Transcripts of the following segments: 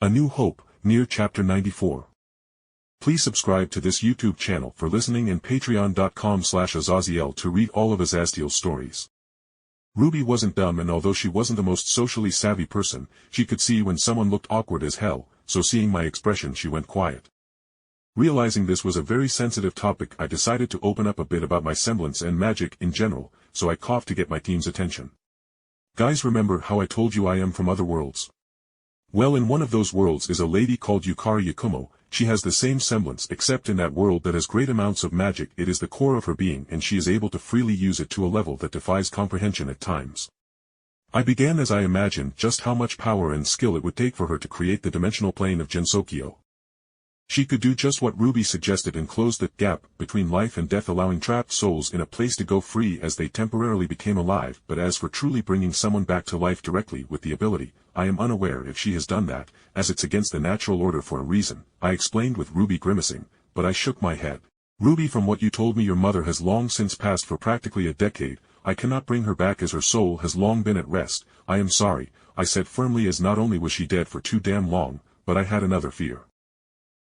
A New Hope, Nier Chapter 94. Please subscribe to this YouTube channel for listening and patreon.com/Azazyel to read all of Azazyel's stories. Ruby wasn't dumb, and although she wasn't the most socially savvy person, she could see when someone looked awkward as hell, so seeing my expression she went quiet. Realizing this was a very sensitive topic, I decided to open up a bit about my semblance and magic in general, so I coughed to get my team's attention. Guys, remember how I told you I am from other worlds? Well, in one of those worlds is a lady called Yukari Yakumo. She has the same semblance, except in that world that has great amounts of magic. It is the core of her being, and she is able to freely use it to a level that defies comprehension at times. I began as I imagined just how much power and skill it would take for her to create the dimensional plane of Gensokyo. She could do just what Ruby suggested and close the gap between life and death, allowing trapped souls in a place to go free as they temporarily became alive. But as for truly bringing someone back to life directly with the ability, I am unaware if she has done that, as it's against the natural order for a reason, I explained with Ruby grimacing, but I shook my head. Ruby, from what you told me, your mother has long since passed for practically a decade. I cannot bring her back as her soul has long been at rest. I am sorry, I said firmly, as not only was she dead for too damn long, but I had another fear.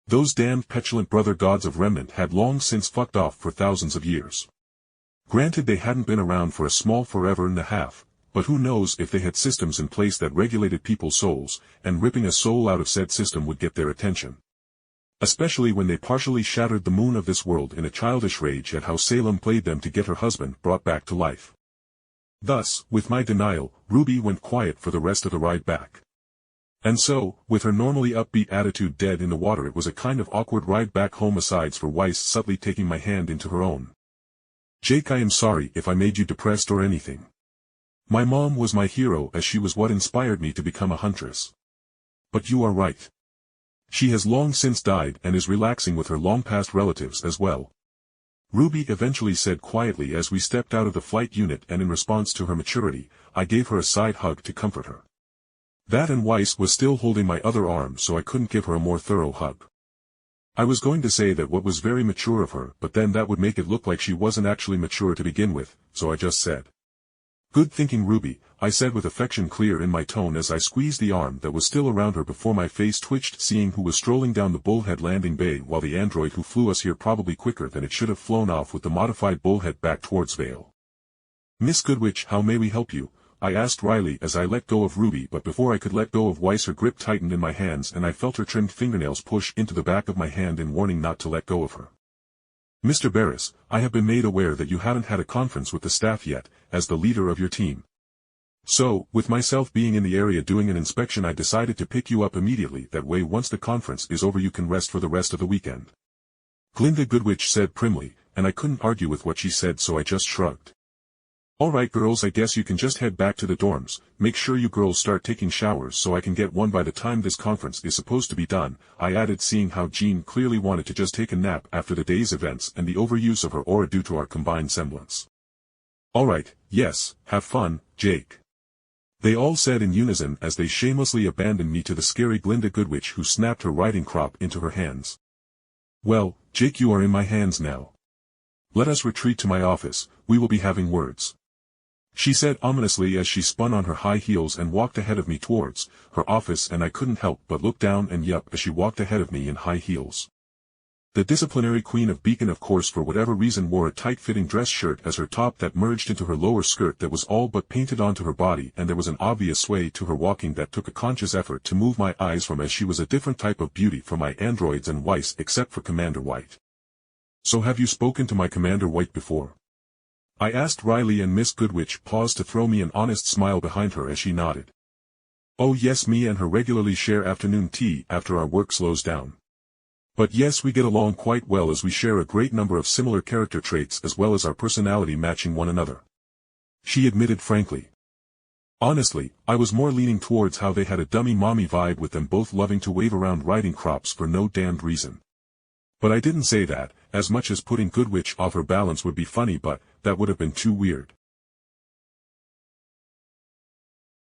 Those damned petulant brother gods of Remnant had long since fucked off for thousands of years. Granted, they hadn't been around for a small forever and a half, but who knows if they had systems in place that regulated people's souls, and ripping a soul out of said system would get their attention. Especially when they partially shattered the moon of this world in a childish rage at how Salem played them to get her husband brought back to life. Thus, with my denial, Ruby went quiet for the rest of the ride back. And so, with her normally upbeat attitude dead in the water, it was a kind of awkward ride back home, asides for Weiss subtly taking my hand into her own. Jake, I am sorry if I made you depressed or anything. My mom was my hero, as she was what inspired me to become a huntress. But you are right. She has long since died and is relaxing with her long-past relatives as well. Ruby eventually said quietly as we stepped out of the flight unit, and in response to her maturity, I gave her a side hug to comfort her. That, and Weiss was still holding my other arm, so I couldn't give her a more thorough hug. I was going to say that what was very mature of her, but then that would make it look like she wasn't actually mature to begin with, so I just said, "Good thinking, Ruby," I said with affection clear in my tone as I squeezed the arm that was still around her before my face twitched, seeing who was strolling down the Bullhead landing bay, while the android who flew us here probably quicker than it should have flown off with the modified Bullhead back towards Vale. "Miss Goodwitch, how may we help you?" I asked Riley as I let go of Ruby, but before I could let go of Weiss, her grip tightened in my hands and I felt her trimmed fingernails push into the back of my hand in warning not to let go of her. "Mr. Barris, I have been made aware that you haven't had a conference with the staff yet, as the leader of your team. So, with myself being in the area doing an inspection, I decided to pick you up immediately. That way, once the conference is over, you can rest for the rest of the weekend," Glinda Goodwitch said primly, and I couldn't argue with what she said, so I just shrugged. "Alright girls, I guess you can just head back to the dorms. Make sure you girls start taking showers so I can get one by the time this conference is supposed to be done," I added, seeing how Jean clearly wanted to just take a nap after the day's events and the overuse of her aura due to our combined semblance. "Alright, yes, have fun, Jake," they all said in unison as they shamelessly abandoned me to the scary Glinda Goodwitch, who snapped her riding crop into her hands. "Well, Jake, you are in my hands now. Let us retreat to my office, we will be having words," she said ominously as she spun on her high heels and walked ahead of me towards her office, and I couldn't help but look down and yup as she walked ahead of me in high heels. The disciplinary queen of Beacon, of course, for whatever reason, wore a tight-fitting dress shirt as her top that merged into her lower skirt that was all but painted onto her body, and there was an obvious sway to her walking that took a conscious effort to move my eyes from, as she was a different type of beauty from my androids and Weiss, except for Commander White. "So have you spoken to my Commander White before?" I asked Riley, and Miss Goodwitch paused to throw me an honest smile behind her as she nodded. "Oh yes, me and her regularly share afternoon tea after our work slows down. But yes, we get along quite well, as we share a great number of similar character traits as well as our personality matching one another," she admitted frankly. Honestly, I was more leaning towards how they had a dummy mommy vibe, with them both loving to wave around riding crops for no damned reason. But I didn't say that, as much as putting Goodwitch off her balance would be funny, but that would have been too weird.